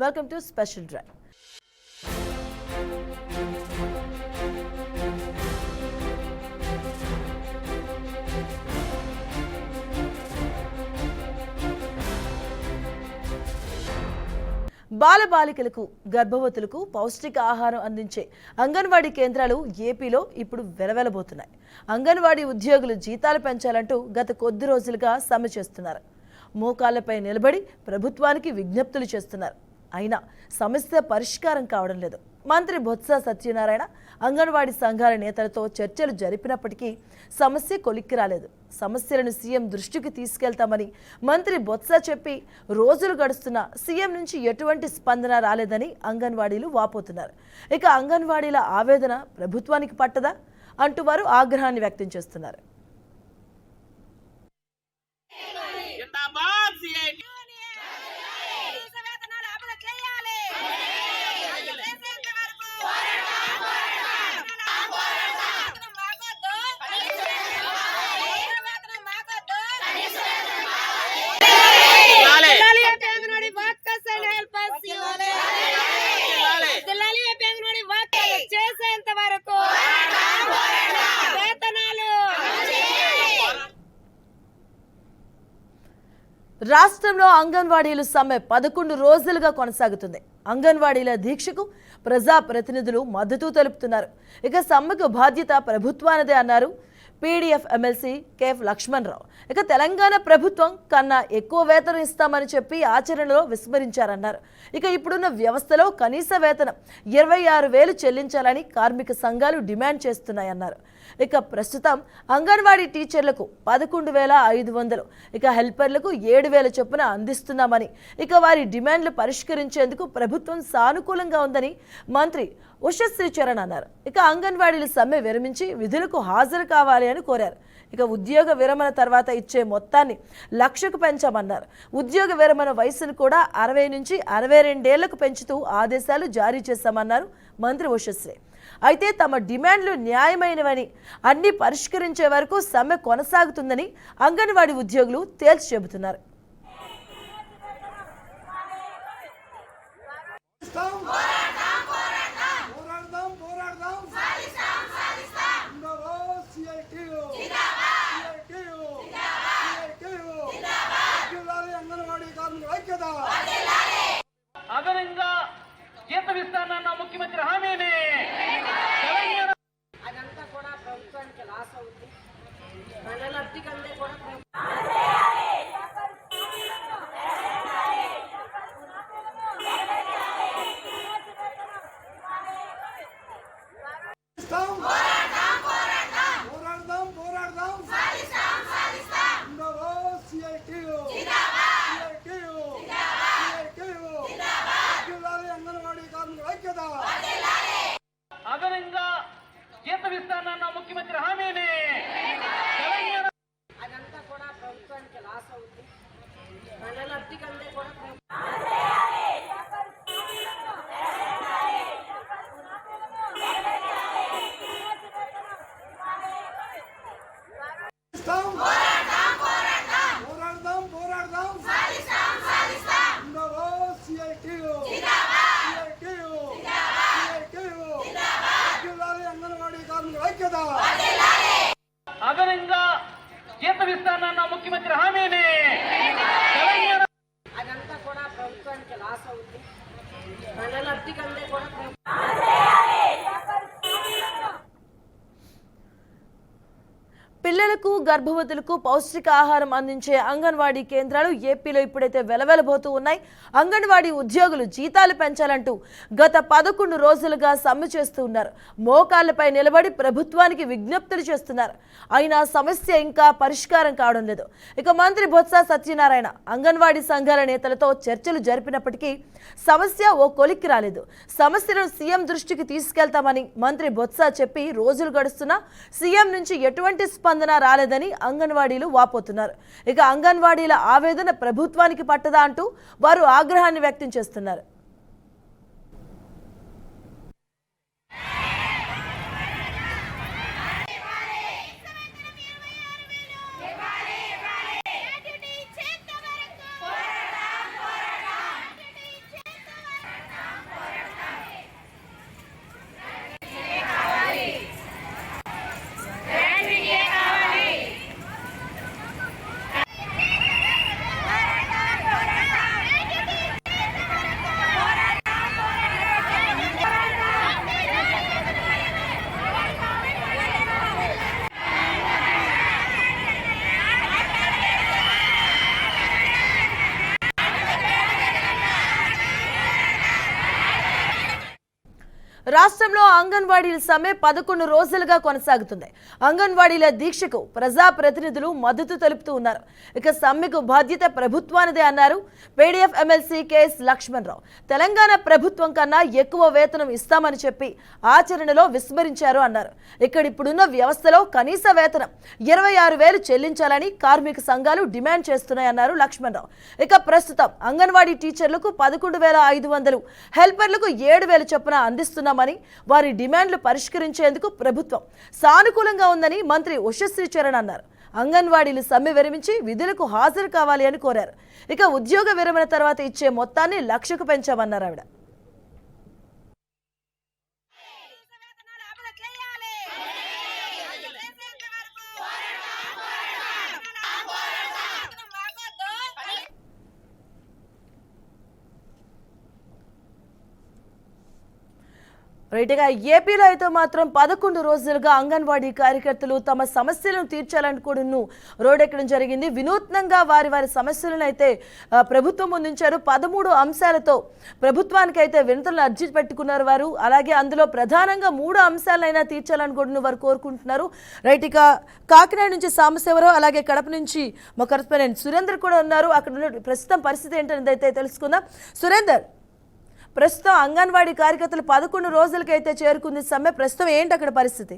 Welcome to Special Drive. బాలబాలికలకు గర్భవతులకు పౌష్టిక ఆహారం అందించే అంగన్వాడీ కేంద్రాలు ఏపీలో ఇప్పుడు వెలవెలబోతున్నాయి. అంగన్వాడీ ఉద్యోగులు జీతాలు పెంచాలంటూ గత కొద్ది రోజులుగా సమ్మె చేస్తున్నారు. మోకాళ్లపై నిలబడి ప్రభుత్వానికి విజ్ఞప్తులు చేస్తున్నారు. అయినా సమస్య పరిష్కారం కావడం లేదు. మంత్రి బొత్స సత్యనారాయణ అంగన్వాడీ సంఘాల నేతలతో చర్చలు జరిపినప్పటికీ సమస్య కొలిక్కి రాలేదు. సమస్యలను సీఎం దృష్టికి తీసుకెళ్తామని మంత్రి బొత్స చెప్పి రోజులు గడుస్తున్నా సీఎం నుంచి ఎటువంటి స్పందన రాలేదని అంగన్వాడీలు వాపోతున్నారు. ఇక అంగన్వాడీల ఆవేదన ప్రభుత్వానికి పట్టదా అంటూ వారు ఆగ్రహాన్ని వ్యక్తం చేస్తున్నారు. రాష్ట్రంలో అంగన్వాడీలు సమ్మె 11 రోజులుగా కొనసాగుతుంది. అంగన్వాడీల దీక్షకు ప్రజాప్రతినిధులు మద్దతు తెలుపుతున్నారు. ఇక సమ్మెకు బాధ్యత ప్రభుత్వానిదే అన్నారు పీడీఎఫ్ ఎమ్మెల్సీ కేఎఫ్ లక్ష్మణరావు. ఇక తెలంగాణ ప్రభుత్వం కన్నా ఎక్కువ వేతనం ఇస్తామని చెప్పి ఆచరణలో విస్మరించారన్నారు. ఇక ఇప్పుడున్న వ్యవస్థలో కనీస వేతనం 26,000 చెల్లించాలని కార్మిక సంఘాలు డిమాండ్ చేస్తున్నాయన్నారు. ఇక ప్రస్తుతం అంగన్వాడీ టీచర్లకు 11,500, ఇక హెల్పర్లకు 7,000 చొప్పున అందిస్తున్నామని, ఇక వారి డిమాండ్లు పరిష్కరించేందుకు ప్రభుత్వం సానుకూలంగా ఉందని మంత్రి ఉషశ్రీ చరణ్ అన్నారు. ఇక అంగన్వాడీల సమ్మె విరమించి విధులకు హాజరు కావాలి అని కోరారు. ఇక ఉద్యోగ విరమణ తర్వాత ఇచ్చే మొత్తాన్ని 1,00,000కు పెంచామన్నారు. ఉద్యోగ విరమణ వయసును కూడా 60 నుంచి 62 ఏళ్లకు పెంచుతూ ఆదేశాలు జారీ చేశామన్నారు మంత్రి ఉషశ్రీ. అయితే తమ డిమాండ్లు న్యాయమైనవని, అన్ని పరిష్కరించే వరకు సమ్మె కొనసాగుతుందని అంగన్వాడీ ఉద్యోగులు తేల్చి చెబుతున్నారు. అదనంగా జీతం ఇస్తానన్న ముఖ్యమంత్రి హామీని అదంతా కూడా ప్రభుత్వానికి లాస్ అవుతుంది. మన లబ్ధి కంటే కూడా అదనంగా జీతం ఇస్తానన్న ముఖ్యమంత్రి హామీని అదంతా కూడా ప్రభుత్వానికి లాస్ అవుతుంది. మన లబ్ధి కంటే కూడా అదనంగా జీతం ఇస్తానన్న ముఖ్యమంత్రి హామీని అదంతా కూడా ప్రభుత్వానికి లాస్ అవుతుంది. మన లబ్ధి కంటే కూడా పిల్లలకు గర్భవతులకు పౌష్టిక ఆహారం అందించే అంగన్వాడీ కేంద్రాలు ఏపీలో ఇప్పుడైతే వెలవెలబోతూ ఉన్నాయి. అంగన్వాడీ ఉద్యోగులు జీతాలు పెంచాలంటూ గత 11 రోజులుగా సమ్మె చేస్తూ ఉన్నారు. మోకాళ్లపై నిలబడి ప్రభుత్వానికి విజ్ఞప్తులు చేస్తున్నారు. అయినా సమస్య ఇంకా పరిష్కారం కావడం లేదు. ఇక మంత్రి బొత్స సత్యనారాయణ అంగన్వాడీ సంఘాల నేతలతో చర్చలు జరిపినప్పటికీ సమస్య ఓ కొలిక్కి రాలేదు. సమస్యలను సీఎం దృష్టికి తీసుకెళ్తామని మంత్రి బొత్స చెప్పి రోజులు గడుస్తున్నా సీఎం నుంచి ఎటువంటి స్పందన రాలేదని అంగన్వాడీలు వాపోతున్నారు. ఇక అంగన్వాడీల ఆవేదన ప్రభుత్వానికి పట్టదా అంటూ వారు ఆగ్రహాన్ని వ్యక్తం చేస్తున్నారు. రాష్ట్రంలో అంగన్వాడీల సమ్మె 11 రోజులుగా కొనసాగుతుంది. అంగన్వాడీల దీక్షకు ప్రజాప్రతినిధులు మద్దతు తెలుపుతూ ఉన్నారు. ఇక సమ్మెకు బాధ్యత ప్రభుత్వానిదే అన్నారు PDF MLC KS Lakshmanarao. Telangana ప్రభుత్వం కన్నా ఎక్కువ వేతనం ఇస్తామని చెప్పి ఆచరణలో విస్మరించారు అన్నారు. ఇప్పుడున్న వ్యవస్థలో కనీస వేతనం 26,000 చెల్లించాలని కార్మిక సంఘాలు డిమాండ్ చేస్తున్నాయన్నారు లక్ష్మణరావు. ఇక ప్రస్తుతం అంగన్వాడీ టీచర్లకు 11,500, హెల్పర్లకు 7,000 చొప్పున అందిస్తున్నామని, వారి డిమాండ్లు పరిష్కరించేందుకు ప్రభుత్వం సానుకూలంగా ఉందని మంత్రి ఉషశ్రీ చరణ్ అన్నారు. అంగన్వాడీలు సమ్మె విరమించి విధులకు హాజరు కావాలి అని కోరారు. ఇక ఉద్యోగ విరమణ తర్వాత ఇచ్చే మొత్తాన్ని 1,00,000కు పెంచామన్నారు ఆవిడ. రైట్గా ఏపీలో అయితే మాత్రం 11 రోజులుగా అంగన్వాడీ కార్యకర్తలు తమ సమస్యలను తీర్చాలనుకోవడం రోడ్డెక్కడం జరిగింది. వినూత్నంగా వారి సమస్యలను అయితే ప్రభుత్వం ముందుంచారు. 13 అంశాలతో ప్రభుత్వానికి అయితే వినతులను అర్జీ పెట్టుకున్నారు వారు. అలాగే అందులో ప్రధానంగా 3 అంశాలైనా తీర్చాలనుకోవడం వారు కోరుకుంటున్నారు. రైట్గా కాకినాడ నుంచి సాంబశివరావు, అలాగే కడప నుంచి మా కరెస్పాండెంట్ సురేందర్ కూడా ఉన్నారు. అక్కడ ఉన్న ప్రస్తుతం పరిస్థితి ఏంటనేది అయితే తెలుసుకుందాం. సురేందర్, ప్రస్తుతం అంగన్వాడీ కార్యకర్తలు 11 రోజులకైతే చేరుకుంది సమ్మె. ప్రస్తుతం ఏంటి అక్కడ పరిస్థితి?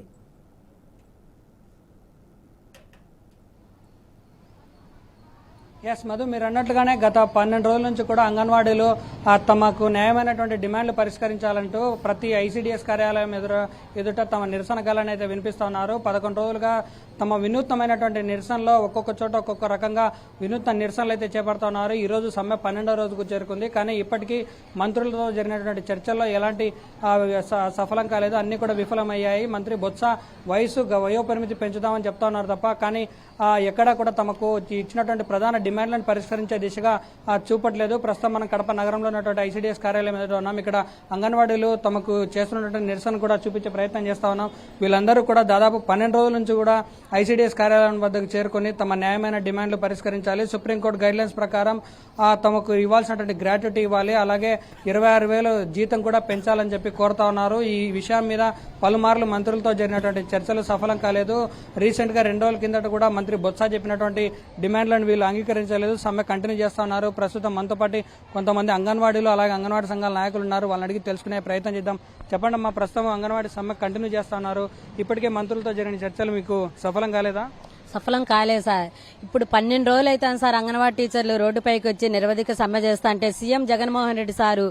ఎస్ మధు, మీరు అన్నట్లుగానే గత 12 రోజుల నుంచి కూడా అంగన్వాడీలు తమకు న్యాయమైనటువంటి డిమాండ్లు పరిష్కరించాలంటూ ప్రతి ఐసీడీఎస్ కార్యాలయం ఎదుట తమ నిరసన గళాన్ని అయితే వినిపిస్తూ ఉన్నారు. 11 రోజులుగా తమ వినూత్నమైనటువంటి నిరసనలో ఒక్కొక్క చోట ఒక్కొక్క రకంగా వినూత్న నిరసనలు అయితే చేపడుతున్నారు. ఈ రోజు సమ్మె 12వ రోజుకు చేరుకుంది. కానీ ఇప్పటికీ మంత్రులతో జరిగినటువంటి చర్చల్లో ఎలాంటి సఫలం కాలేదు, అన్ని కూడా విఫలమయ్యాయి. మంత్రి బొత్స వయోపరిమితి పెంచుదామని చెప్తా ఉన్నారు తప్ప కానీ ఎక్కడా కూడా తమకు ఇచ్చినటువంటి ప్రధాన డిమాండ్లను పరిష్కరించే దిశగా చూపట్లేదు. ప్రస్తుతం మనం కడప నగరంలో ఉన్నటువంటి ఐసీడీఎస్ కార్యాలయం ఎదుట ఉన్నాం. ఇక్కడ అంగన్వాడీలు తమకు చేస్తున్నటువంటి నిరసన కూడా చూపించే ప్రయత్నం చేస్తా ఉన్నాం. వీళ్ళందరూ కూడా దాదాపు 12 రోజుల నుంచి కూడా ఐసీడీఎస్ కార్యాలయం వద్దకు చేరుకుని తమ న్యాయమైన డిమాండ్లు పరిష్కరించాలి. సుప్రీంకోర్టు గైడ్లైన్స్ ప్రకారం తమకు ఇవ్వాల్సినటువంటి గ్రాట్యుటీ ఇవ్వాలి, అలాగే 26,000 జీతం కూడా పెంచాలని చెప్పి కోరుతా ఉన్నారు. ఈ విషయం మీద పలుమార్లు మంత్రులతో జరిగినటువంటి చర్చలు సఫలం కాలేదు. రీసెంట్ గా 2 రోజుల కిందట కూడా మంత్రి బొత్స చెప్పినటువంటి డిమాండ్లను వీళ్ళు అంగీకరించలేదు. సమ్మె కంటిన్యూ చేస్తా ఉన్నారు. ప్రస్తుతం మనతో పాటు కొంతమంది అంగన్వాడీలు అలాగే అంగన్వాడీ సంఘాల నాయకులు ఉన్నారు. వాళ్ళని అడిగి తెలుసుకునే ప్రయత్నం చేద్దాం. చెప్పండి అమ్మా, ప్రస్తుతం అంగన్వాడీ సమ్మె కంటిన్యూ చేస్తా ఉన్నారు. ఇప్పటికే మంత్రులతో జరిగిన చర్చలు మీకు సఫలం కాలేదా? సఫలం కాలేదు సార్. ఇప్పుడు 12 రోజులు అవుతాను సార్ అంగన్వాడీ టీచర్లు రోడ్డుపైకి వచ్చి నిరవధిక సమ్మె చేస్తా అంటే సీఎం జగన్మోహన్ రెడ్డి సారు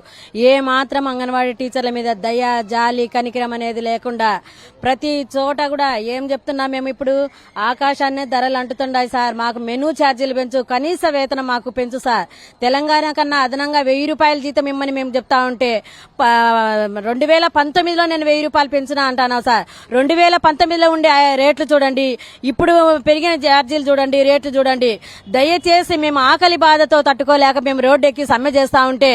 ఏ మాత్రం అంగన్వాడీ టీచర్ల మీద దయ, జాలి, కనికరం అనేది లేకుండా ప్రతి చోట కూడా ఏం చెప్తున్నా మేము ఇప్పుడు ఆకాశాన్నే ధరలు అంటుతున్నాయి సార్. మాకు మెనూ ఛార్జీలు పెంచు, కనీస వేతనం మాకు పెంచు సార్. తెలంగాణ కన్నా అదనంగా 1,000 రూపాయల జీతం ఇమ్మని మేము చెప్తా ఉంటే 2019లో నేను 1,000 రూపాయలు పెంచినా అంటాను సార్. 2019లో ఉండే రేట్లు చూడండి, ఇప్పుడు పెరిగిన ఛార్జీలు చూడండి, రేట్లు చూడండి. దయచేసి మేము ఆకలి బాధతో తట్టుకోలేక మేము రోడ్డు ఎక్కి సమ్మె చేస్తా ఉంటే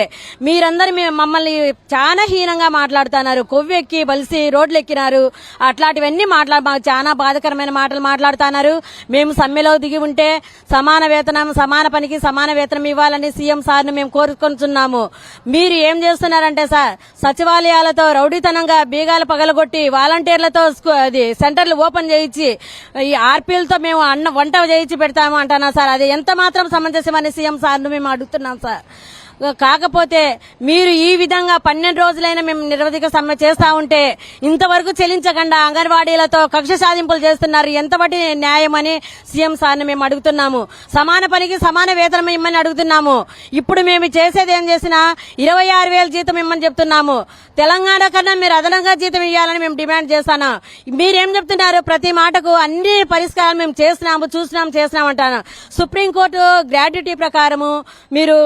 మీరందరూ మమ్మల్ని చాలా హీనంగా మాట్లాడుతున్నారు. కొవ్వెక్కి బలిసి రోడ్లు ఎక్కినారు, అట్లాంటివన్నీ మాకు చాలా బాధకరమైన మాటలు మాట్లాడుతున్నారు. మేము సమ్మెలో దిగి ఉంటే సమాన వేతనం, సమాన పనికి సమాన వేతనం ఇవ్వాలని సీఎం సార్ను మేము కోరుకుంటున్నాము. మీరు ఏం చేస్తున్నారంటే సార్, సచివాలయాలతో రౌడీతనంగా బీగాలు పగలగొట్టి వాలంటీర్లతో సెంటర్లు ఓపెన్ చేయించి ఈ ఆర్పీలతో మేము వంట చేయించి పెడతాము అంటున్నా సార్. అది ఎంత మాత్రం సమంజసమని సీఎం సార్ను మేము అడుగుతున్నాం సార్. కాకపోతే మీరు ఈ విధంగా 12 రోజులైనా మేము నిరవధిక సమ్మె చేస్తా ఉంటే ఇంతవరకు చెల్లించకుండా అంగన్వాడీలతో కక్ష సాధింపులు చేస్తున్నారు. ఎంతబట్టి న్యాయమని సీఎం సార్ని మేము అడుగుతున్నాము. సమాన పనికి సమాన వేతనం ఇమ్మని అడుగుతున్నాము. ఇప్పుడు మేము చేసేది ఏం చేసినా 26,000 జీతం ఇమ్మని చెప్తున్నాము. తెలంగాణ కన్నా మీరు అదనంగా జీతం ఇవ్వాలని మేము డిమాండ్ చేస్తాను. మీరేం చెప్తున్నారు? ప్రతి మాటకు అన్ని పరిష్కారం మేము చేస్తున్నాం అంటాను. సుప్రీంకోర్టు గ్రాట్యుటీ ప్రకారము మీరు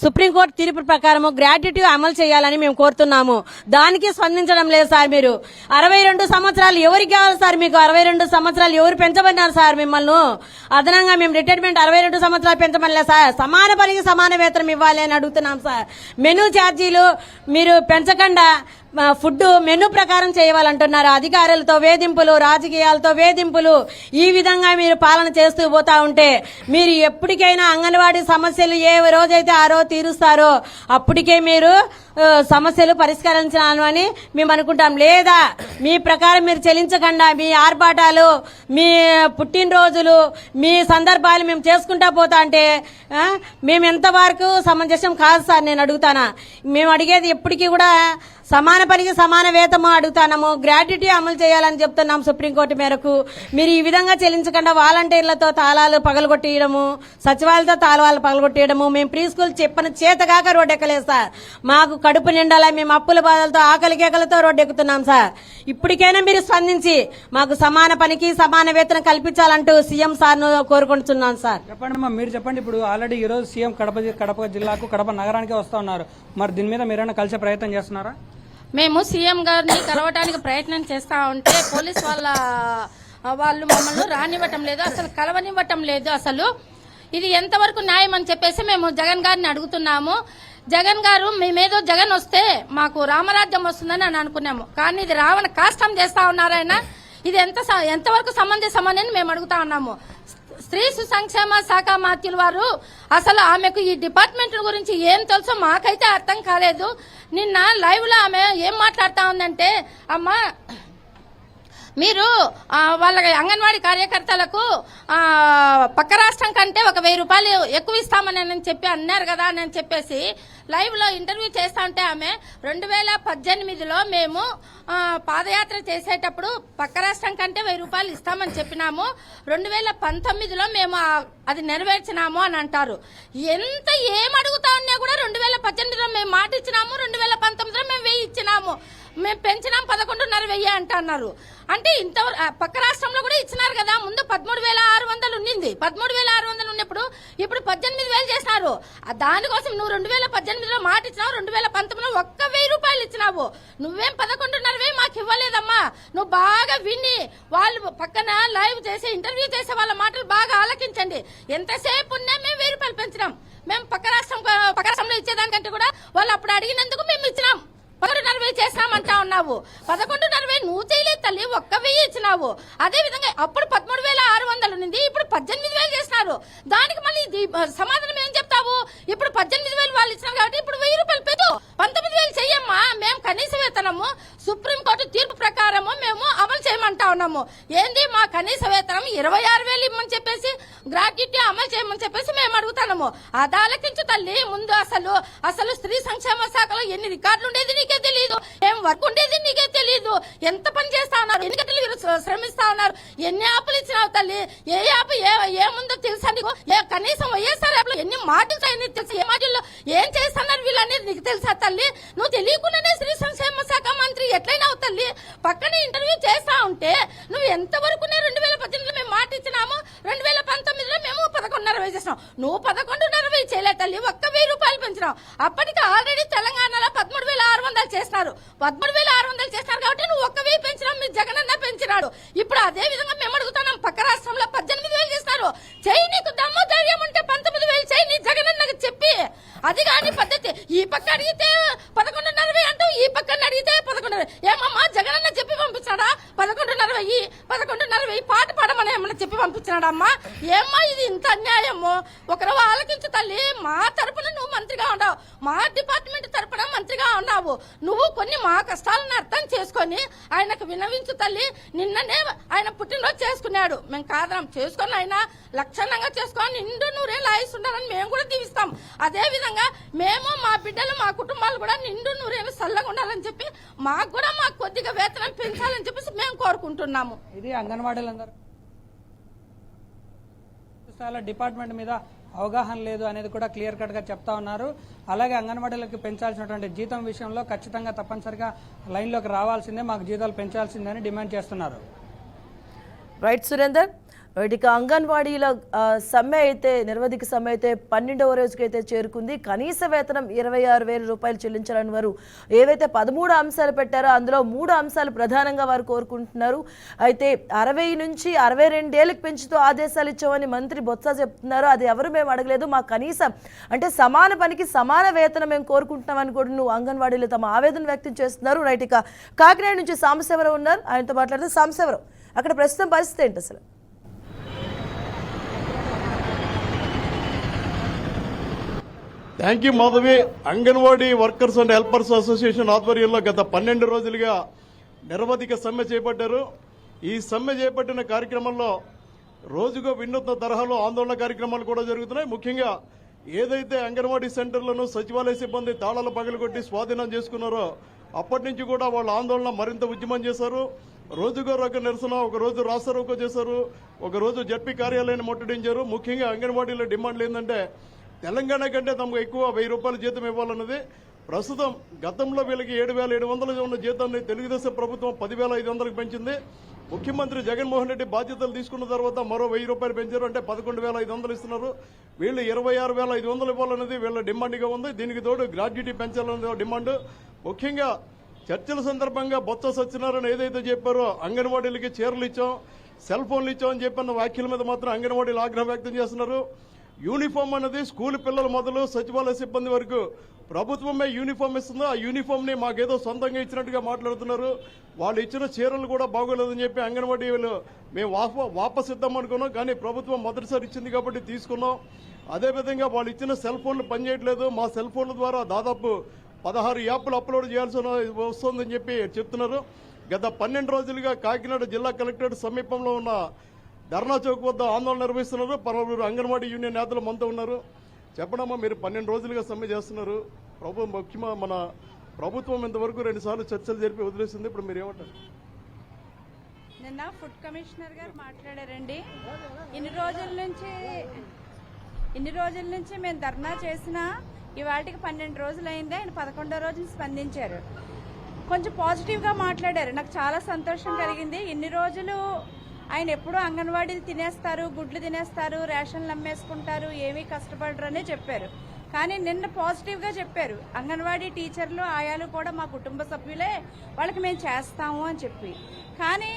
సుప్రీంకోర్టు తీర్పు ప్రకారం గ్రాట్యుటీ అమలు చేయాలని మేము కోరుతున్నాము. దానికి స్పందించడం లేదు సార్. మీరు 62 సంవత్సరాలు ఎవరికి కావాలి సార్? మీకు 62 సంవత్సరాలు ఎవరు పెంచమన్నారు సార్ మిమ్మల్ని? అదనంగా మేము రిటైర్మెంట్ 62 సంవత్సరాలు పెంచమని సార్. సమాన పనికి సమాన వేతనం ఇవ్వాలి అని అడుగుతున్నాం సార్. మెనూ ఛార్జీలు మీరు పెంచకుండా ఫుడ్ మెనూ ప్రకారం చేయవాలంటున్నారు. అధికారులతో వేధింపులు, రాజకీయాలతో వేధింపులు, ఈ విధంగా మీరు పాలన చేస్తూ పోతా ఉంటే మీరు ఎప్పటికైనా అంగన్వాడీ సమస్యలు ఏ రోజైతే ఆ రోజు తీరుస్తారో అప్పటికే మీరు సమస్యలు పరిష్కరించాలని మేము అనుకుంటాం. లేదా మీ ప్రకారం మీరు చెల్లించకుండా మీ ఆర్భాటాలు, మీ పుట్టినరోజులు, మీ సందర్భాలు మేము చేసుకుంటా పోతా అంటే మేము ఎంతవరకు సమంజసం కాదు సార్. నేను అడుగుతానా, మేము అడిగేది ఎప్పటికీ కూడా సమాన పనికి సమాన వేతము అడుగుతాము, గ్రాట్యుటీ అమలు చేయాలని చెప్తున్నాం సుప్రీంకోర్టు మేరకు. మీరు ఈ విధంగా చెల్లించకుండా వాలంటీర్లతో తాళాలు పగలగొట్టేయడము, సచివాలయంతో తాళాలు పగలగొట్టేయడము, మేము ప్రీ స్కూల్ చెప్పని చేతగాక రోడ్డు ఎక్కలేదు సార్. మాకు కడుపు నిండాలా, మేము అప్పుల బాధలతో ఆకలి కేకలతో రోడ్డు ఎక్కుతున్నాం సార్. ఇప్పటికైనా మీరు స్పందించి మాకు సమాన పనికి సమాన వేతనం కల్పించాలంటూ సీఎం సార్ను కోరుకుంటున్నాం సార్. చెప్పండి అమ్మా, మీరు చెప్పండి. ఇప్పుడు ఆల్రెడీ ఈ రోజు సీఎం కడప జిల్లాకు, కడప నగరానికి వస్తా ఉన్నారు. మరి దీని మీద మీరైనా కలిసే ప్రయత్నం చేస్తున్నారా? మేము సీఎం గారిని కలవటానికి ప్రయత్నం చేస్తా ఉంటే పోలీస్ వాళ్ళు మమ్మల్ని రానివ్వటం లేదు, అసలు కలవనివ్వటం లేదు. అసలు ఇది ఎంతవరకు న్యాయం అని చెప్పేసి మేము జగన్ గారిని అడుగుతున్నాము. జగన్ గారు మేమేదో జగన్ వస్తే మాకు రామరాజ్యం వస్తుందని అని అనుకున్నాము, కానీ ఇది రావణ కాష్టం చేస్తా ఉన్నారాయన. ఇది ఎంతవరకు సమంజసమని మేము అడుగుతా ఉన్నాము. స్త్రీ సుసంక్షేమ శాఖ మాత్యులు వారు అసలు ఆమెకు ఈ డిపార్ట్మెంట్ గురించి ఏం తెలుసో మాకైతే అర్థం కాలేదు. నిన్న లైవ్ లో ఆమె ఏం మాట్లాడుతా ఉందంటే, అమ్మా మీరు వాళ్ళ అంగన్వాడీ కార్యకర్తలకు పక్క రాష్ట్రం కంటే 1,000 రూపాయలు ఎక్కువ ఇస్తామని చెప్పి అన్నారు కదా అని చెప్పేసి లైవ్ లో ఇంటర్వ్యూ చేస్తా ఉంటే ఆమె 2018లో మేము పాదయాత్ర చేసేటప్పుడు పక్క రాష్ట్రం కంటే 1,000 రూపాయలు ఇస్తామని చెప్పినాము, 2019లో మేము అది నెరవేర్చినాము అని అంటారు. ఎంత ఏం అడుగుతా ఉన్నా కూడా 2018లో మేము మాట ఇచ్చినాము, 2019లో మేము 1,000 ఇచ్చినాము, మేము పెంచినాం 11,500 అంటున్నారు. అంటే ఇంతవరకు పక్క రాష్ట్రంలో కూడా ఇచ్చినారు కదా. ముందు 13,600 ఉన్నింది, 13,600 ఉన్నప్పుడు ఇప్పుడు 18,000 చేసినారు. దానికోసం నువ్వు 2018లో మాట ఇచ్చినావు, 2019లో 1,000 రూపాయలు ఇచ్చినావు. నువ్వేం 11,500 మాకు ఇవ్వలేదమ్మా. నువ్వు బాగా విని వాళ్ళు పక్కన లైవ్ చేసే ఇంటర్వ్యూ చేసే వాళ్ళ మాటలు బాగా ఆలకించండి. ఎంతసేపు ఉన్నా మేము 1,000 రూపాయలు పెంచినాం. మేము పక్క రాష్ట్రంలో ఇచ్చేదానికంటే కూడా వాళ్ళు అప్పుడు అడిగినందుకు మేము ఇచ్చినాం. 11,500 చేసినామంటా ఉన్నావు. 11,500 నువ్వు చేయలేదు తల్లి, 1,000 ఇచ్చినావు. అదే విధంగా అప్పుడు 13,600 ఉంది, ఇప్పుడు 18,000 చేసినారు. దానికి మళ్ళీ సమాధానం ఏం చెప్తావు? ఇప్పుడు 18,000 వాళ్ళు ఇచ్చినారు కాబట్టి ఇప్పుడు 1,000 రూపాయలు పెట్టు, 19,000 చెయ్యమ్మా. మేము కనీస వేతనము సుప్రీంకోర్టు తీర్పు ప్రకారము మేము అమలు చేయమంటా ఉన్నాము. ఏంది మా కనీస వేతనం 26,000 ఇమ్మని చెప్పేసి గ్రాట్యుటీ అమలు చేయమని చెప్పేసి మేము అడుగుతాము. అదాలకించు తల్లి. ముందు అసలు స్త్రీ సంక్షేమ శాఖలో ఎన్ని రికార్డులు ఉండేది నీకే తెలియదు, ఏం వర్క్ ఉండేది నీకే తెలియదు. ఎంత పని చేస్తా ఉన్నారు, ఎన్ని గంటలు శ్రమిస్తా ఉన్నారు, ఎన్ని యాప్లు ఇచ్చినావు తల్లి, ఏ యాప్ ఏముందో తెలుసా నీకు? కనీసం వైఎస్ఆర్ యాప్ లో ఎన్ని మాటలు తెలుసు, ఏ మాటల్లో ఏం చేస్తున్నారు వీళ్ళనేది నీకు తెలుసా తల్లి? నువ్వు తెలియకుండానే స్త్రీ సంక్షేమ శాఖ మంత్రి ఎట్లయినావు తల్లి? పక్కన ఇంటర్వ్యూ చేస్తా ఉంటే నువ్వు ఎంతవరకు 2018లో మేము మాట ఇచ్చినాము, 2019లో మేము 11,500 చేసినాం. నువ్వు 11,500 చేయలే తల్లి, 1,000 రూపాయలు పెంచినావు. అప్పటికి ఆల్రెడీ తెలంగాణలో 13,600 చేసినారు. 13,600 చేసినారు కాబట్టి నువ్వు 1,000 పెంచినావు, మీ జగనన్న పెంచినాడు. ఇప్పుడు అదే విధంగా మేము అడుగుతున్నాం, పక్క రాష్ట్రంలో 18,000 చేసినారు. చెయ్యి, నీకు దమ్ము ధైర్యం ఉంటే 19,000 చెయ్యి, నీ జగనన్నకు చెప్పి. అది కాని పద్ధతి. ఈ పక్క అడిగితే 11,500 అంటూ, ఈ పక్కన అడిగితే 11,500. ఏమమ్మా జగనన్న చెప్పి పంపించాడా? 11,500 పాట పాడమని ఏమన్నా చెప్పి పంపించినాడమ్మా? ఏమ్మా ఇది ఇంత అన్యాయము? ఒకరు ఆలకించు తల్లి. మా తరపున నువ్వు మంత్రిగా ఉన్నావు, మా డిపార్ట్మెంట్ తరపున మంత్రిగా ఉన్నావు. నువ్వు కొన్ని మా కష్టాలను అర్థం చేసుకొని ఆయనకు వినవించు తల్లి. నిన్ననే ఆయన పుట్టినరోజు చేసుకున్నాడు, మేము కాదనం చేసుకొని ఆయన లక్షణంగా చేసుకొని నిండు 100 ఆయుష్ ఉండాలని మేము కూడా దీవిస్తాం. అదే విధంగా మేము మా బిడ్డలు మా కుటుంబాలు కూడా నిండు 100 చల్లగా ఉండాలని చెప్పి మాకు కొద్దిగా వేతనం పెంచాలని చెప్పేసి మేము కోరుకుంటున్నాము. ఇది అంగన్వాడీలందరూ డిపార్ట్మెంట్ మీద అవగాహన లేదు అనేది కూడా క్లియర్ కట్ గా చెప్తా ఉన్నారు. అలాగే అంగన్వాడీలకు పెంచాల్సినటువంటి జీతం విషయంలో ఖచ్చితంగా తప్పనిసరిగా లైన్లోకి రావాల్సిందే, మాకు జీతాలు పెంచాల్సిందే అని డిమాండ్ చేస్తున్నారు. రైట్ సురేందర్, ఇక అంగన్వాడీల సమ్మె అయితే నిరవధిక సమ్మె అయితే 12వ రోజుకి అయితే చేరుకుంది. కనీస వేతనం 26,000 రూపాయలు చెల్లించాలని వారు ఏవైతే 13 అంశాలు పెట్టారో అందులో 3 అంశాలు ప్రధానంగా వారు కోరుకుంటున్నారు. అయితే 60 నుంచి 62 ఏళ్ళకి పెంచుతూ ఆదేశాలు ఇచ్చామని మంత్రి బొత్స చెప్తున్నారు. అది ఎవరు మేము అడగలేదు, మా కనీసం అంటే సమాన పనికి సమాన వేతనం మేము కోరుకుంటున్నామని కూడా నువ్వు అంగన్వాడీలు తమ ఆవేదన వ్యక్తం చేస్తున్నారు. రైట్, ఇక కాకినాడ నుంచి సాంబశివరావు ఉన్నారు, ఆయనతో మాట్లాడితే సాంబశివరావు అక్కడ ప్రస్తుతం పరిస్థితి ఏంటి అసలు? Thank you Madhavi. Anganwadi workers and helpers association ఆధ్వర్యంలో గత 12 రోజులుగా నిరవధిక సమ్మె చేపట్టారు. ఈ సమ్మె చేపట్టిన కార్యక్రమంలో రోజుకో వినూత్న తరహాలో ఆందోళన కార్యక్రమాలు కూడా జరుగుతున్నాయి. ముఖ్యంగా ఏదైతే అంగన్వాడీ సెంటర్లను సచివాలయ సిబ్బంది తాళాలు పగలగొట్టి స్వాధీనం చేసుకున్నారో అప్పటి నుంచి కూడా వాళ్ళ ఆందోళన మరింత ఉద్యమం చేశారు. రోజుకో రక నిరసన, ఒకరోజు రాస్తారోకో చేశారు, ఒకరోజు జడ్పీ కార్యాలయాన్ని ముట్టడించారు. ముఖ్యంగా అంగన్వాడీల డిమాండ్లు ఏంటంటే తెలంగాణ కంటే తమకు ఎక్కువ 1000 రూపాయల జీతం ఇవ్వాలన్నది. ప్రస్తుతం గతంలో వీళ్ళకి 7,700 ఉన్న జీతాన్ని తెలుగుదేశం ప్రభుత్వం 10,500కు పెంచింది. ముఖ్యమంత్రి జగన్మోహన్ రెడ్డి బాధ్యతలు తీసుకున్న తర్వాత మరో 1000 రూపాయలు పెంచారు, అంటే 11,500 ఇస్తున్నారు. వీళ్ళు 26,500 ఇవ్వాలన్నది వీళ్ళ డిమాండ్గా ఉంది. దీనికి తోడు గ్రాడ్యుటీ పెంచాలన్నది డిమాండ్. ముఖ్యంగా చర్చల సందర్భంగా బొత్స సత్యనారాయణ ఏదైతే చెప్పారో అంగన్వాడీలకి చీరలు ఇచ్చాం, సెల్ ఫోన్లు ఇచ్చాం అని చెప్పిన వ్యాఖ్యల మీద మాత్రం అంగన్వాడీలు ఆగ్రహం వ్యక్తం చేస్తున్నారు. యూనిఫామ్ అనేది స్కూల్ పిల్లల మొదలు సచివాలయ సిబ్బంది వరకు ప్రభుత్వమే యూనిఫామ్ ఇస్తుందో ఆ యూనిఫామ్ ని మాకేదో సొంతంగా ఇచ్చినట్టుగా మాట్లాడుతున్నారు. వాళ్ళు ఇచ్చిన చీరలు కూడా బాగోలేదని చెప్పి అంగన్వాడీలు మేము వాపస్ ఇద్దాం అనుకున్నాం, కానీ ప్రభుత్వం మొదటిసారి ఇచ్చింది కాబట్టి తీసుకున్నాం. అదేవిధంగా వాళ్ళు ఇచ్చిన సెల్ ఫోన్లు పనిచేయట్లేదు, మా సెల్ ఫోన్ల ద్వారా దాదాపు 16 యాప్లు అప్లోడ్ చేయాల్సి వస్తుందని చెప్పి చెప్తున్నారు. గత 12 రోజులుగా కాకినాడ జిల్లా కలెక్టరేట్ సమీపంలో ఉన్న ధర్నా చౌక్ వద్ద ఆందోళన నిర్వహిస్తున్నారు. 12 అంగన్వాడీ యూనియన్ నేతలు మనతో ఉన్నారు. చెప్పడమ్మా, మీరు 12 రోజులుగా సమ్మె చేస్తున్నారు. ముఖ్యంగా మన ప్రభుత్వం ఇంతవరకు 2 సార్లు చర్చలు జరిపి వదిలేసింది. ఇప్పుడు మీరు ఏమంటారు? నిన్న ఫుడ్ కమిషనర్ గారు మాట్లాడారండి. ఇన్ని రోజుల నుంచి మేము ధర్నా చేసినా ఇవాటికి 12 రోజులైంది. ఆయన 11వ రోజున స్పందించారు. కొంచెం పాజిటివ్గా మాట్లాడారు, నాకు చాలా సంతోషం కలిగింది. ఇన్ని రోజులు ఆయన ఎప్పుడూ అంగన్వాడీలు తినేస్తారు, గుడ్లు తినేస్తారు, రేషన్లు అమ్మేసుకుంటారు, ఏమీ కష్టపడరు అనే చెప్పారు. కానీ నిన్న పాజిటివ్గా చెప్పారు, అంగన్వాడీ టీచర్లు ఆయాలు కూడా మా కుటుంబ సభ్యులే, వాళ్ళకి మేము చేస్తాము అని చెప్పి. కానీ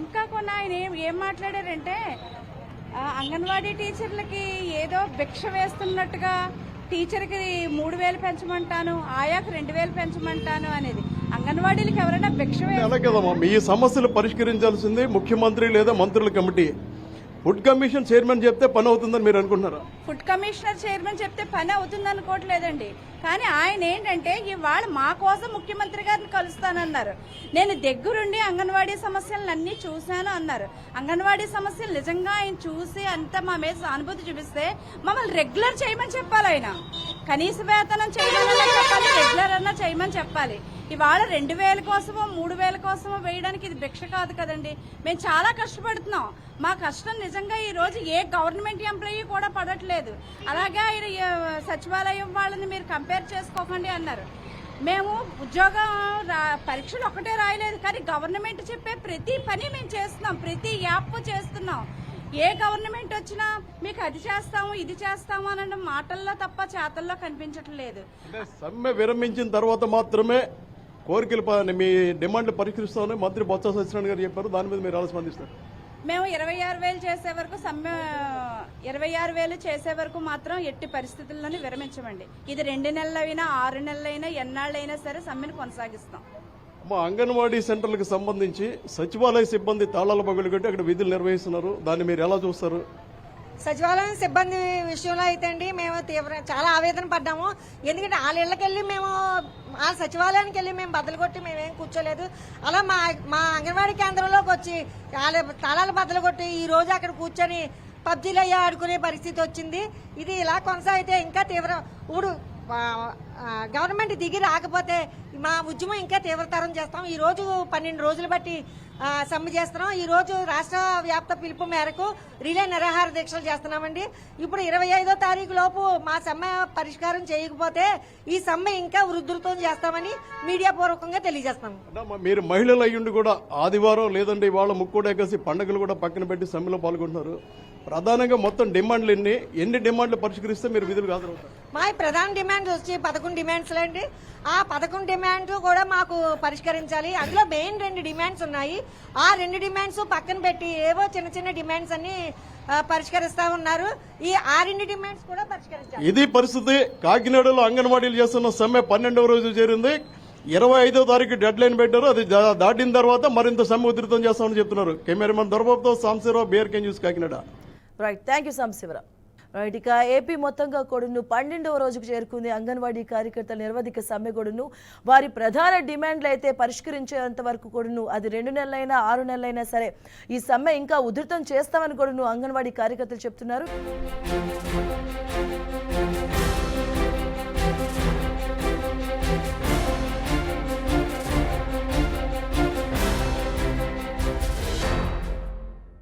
ఇంకా కొన్ని ఆయన ఏం మాట్లాడారంటే అంగన్వాడీ టీచర్లకి ఏదో భిక్ష వేస్తున్నట్టుగా టీచర్కి 3,000 పెంచమంటాను, ఆయాకు 2,000 పెంచమంటాను అనేది. అంగన్వాడీలకు ఎవరైనా భిక్ష అలా కదమ్మా, మీ సమస్యలు పరిష్కరించాల్సింది ముఖ్యమంత్రి లేదా మంత్రుల కమిటీ. ఫుడ్ కమిషన్ చైర్మన్ చెప్తే పని అవుతుందని మీరు అనుకుంటున్నారా? ఫుడ్ కమిషనర్ చైర్మన్ చెప్తే పని అవుతుంది అనుకోవట్లేదండి. కానీ ఆయన ఏంటంటే ఇవాళ మా కోసం ముఖ్యమంత్రి గారిని కలుస్తానన్నారు. నేను దగ్గరుండి అంగన్వాడీ సమస్యలను అన్ని చూశాను అన్నారు. అంగన్వాడీ సమస్యలు నిజంగా ఆయన చూసి అంతా మా మీద సానుభూతి చూపిస్తే మమ్మల్ని రెగ్యులర్ చేయమని చెప్పాలి. ఆయన కనీస వేతనం చేయమని చెప్పాలి, రెగ్యులర్ అన్నా చేయమని చెప్పాలి. ఇవాళ 2,000 కోసమో 3,000 కోసమో వేయడానికి ఇది భిక్ష కాదు కదండి. మేము చాలా కష్టపడుతున్నాం. మా కష్టం నిజంగా ఈ రోజు ఏ గవర్నమెంట్ ఎంప్లాయీ కూడా పడట్లేదు. అలాగే సచివాలయం వాళ్ళని మీరు కంపేర్ చేసుకోకండి అన్నారు. మేము ఉద్యోగం పరీక్షలు ఒకటే రాయలేదు, కానీ గవర్నమెంట్ చెప్పే ప్రతి పని మేము చేస్తున్నాం, ప్రతి యాప్ చేస్తున్నాం. ఏ గవర్నమెంట్ వచ్చినా మీకు అది చేస్తాము ఇది చేస్తాము అన్న మాటల్లో తప్ప చేతల్లో కనిపించట్లేదు. సమ్మె విరమించిన తర్వాత మాత్రమే కోరికలు మీ డిమాండ్లు పరిష్కరిస్తామని మంత్రి బొత్స సత్యనారాయణ గారు చెప్పారు. దాని మీద మీరు ఎలా స్పందిస్తారు? మేము 26,000 చేసే వరకు 26,000 చేసే వరకు మాత్రం ఎట్టి పరిస్థితుల్లోనే విరమించమండి. ఇది 2 నెలలైనా 6 నెలలైనా ఎన్నాళ్ళైనా సరే సమ్మెను కొనసాగిస్తాం. మా అంగన్వాడీ సెంటర్లకు సంబంధించి సచివాలయ సిబ్బంది తాళాల పగలగొట్టి అక్కడ విధులు నిర్వహిస్తున్నారు. దాన్ని మీరు ఎలా చూస్తారు? సచివాలయం సిబ్బంది విషయంలో అయితే అండి మేము చాలా ఆవేదన పడ్డాము. ఎందుకంటే వాళ్ళ ఇళ్ళకి వెళ్ళి మేము ఆ సచివాలయానికి వెళ్ళి మేము బద్దలు కొట్టి మేమేం కూర్చోలేదు. అలా మా అంగన్వాడీ కేంద్రంలోకి వచ్చి వాళ్ళ తాళాలు బద్దలు కొట్టి ఈ రోజు అక్కడ కూర్చొని పబ్జీలు అయ్యి ఆడుకునే పరిస్థితి వచ్చింది. ఇది ఇలా కొనసాగితే ఇంకా తీవ్రం. ఇప్పుడు గవర్నమెంట్ దిగి రాకపోతే మా ఉద్యమం ఇంకా తీవ్రతరం చేస్తాం. ఈ రోజు 12 రోజులు బట్టి సమ్మె చేస్తున్నాం. ఈ రోజు రాష్ట్ర వ్యాప్త పిలుపు మేరకు రిలే నిరాహార దీక్షలు చేస్తున్నామండి. ఇప్పుడు 25వ తారీఖు లోపు మా సమ్మె పరిష్కారం చేయకపోతే ఈ సమ్మె ఇంకా ఉధృతం చేస్తామని మీడియా పూర్వకంగా తెలియజేస్తాము. అమ్మా, మీరు మహిళలు అయ్యుండి కూడా ఆదివారం లేదంటే ఇవాళ ముక్కోటి ఏకాదశి పండుగలు కూడా పక్కన పెట్టి సమ్మెలో పాల్గొంటున్నారు. ప్రధానంగా మొత్తం డిమాండ్లు ఎన్ని డిమాండ్లు పరిష్కరిస్తే మీరు విధులు హాజరవుతారు? మా ప్రధాన డిమాండ్ వచ్చి 11 డిమాండ్స్ అండి. ఆ 11 డిమాండ్స్ కూడా మాకు పరిష్కరించాలి. అందులో మెయిన్ 2 డిమాండ్స్ ఉన్నాయి. ఆ 2 డిమాండ్స్ పక్కన పెట్టి ఏవో చిన్న చిన్న డిమాండ్స్ అన్ని పరిష్కరిస్తా ఉన్నారు. ఆ 2 డిమాండ్స్ కూడా పరిష్కరించాలి. ఇది పరిస్థితి. కాకినాడలో అంగన్వాడీలు చేస్తున్న సమ్మె 12వ రోజు చేరింది. 25వ తారీఖు డెడ్ లైన్ పెట్టారు. అది దాటిన తర్వాత మరింత సమ్మె ఉధృతం చేస్తామని చెప్తున్నారు. కెమెరామన్ దొరబాబుతో Sambasivarao, BRK news, Kakinada. Right, thank you Sambasivarao. Right, ఇక ఏపీ మొత్తంగా కూడాను 12వ రోజుకు చేరుకుంది అంగన్వాడీ కార్యకర్తల నిరవధిక సమ్మె కూడాను. వారి ప్రధాన డిమాండ్లు అయితే పరిష్కరించేంత వరకు కూడాను అది 2 నెలలైనా 6 నెలలైనా సరే ఈ సమ్మె ఇంకా ఉధృతం చేస్తామని కూడాను అంగన్వాడీ కార్యకర్తలు చెప్తున్నారు.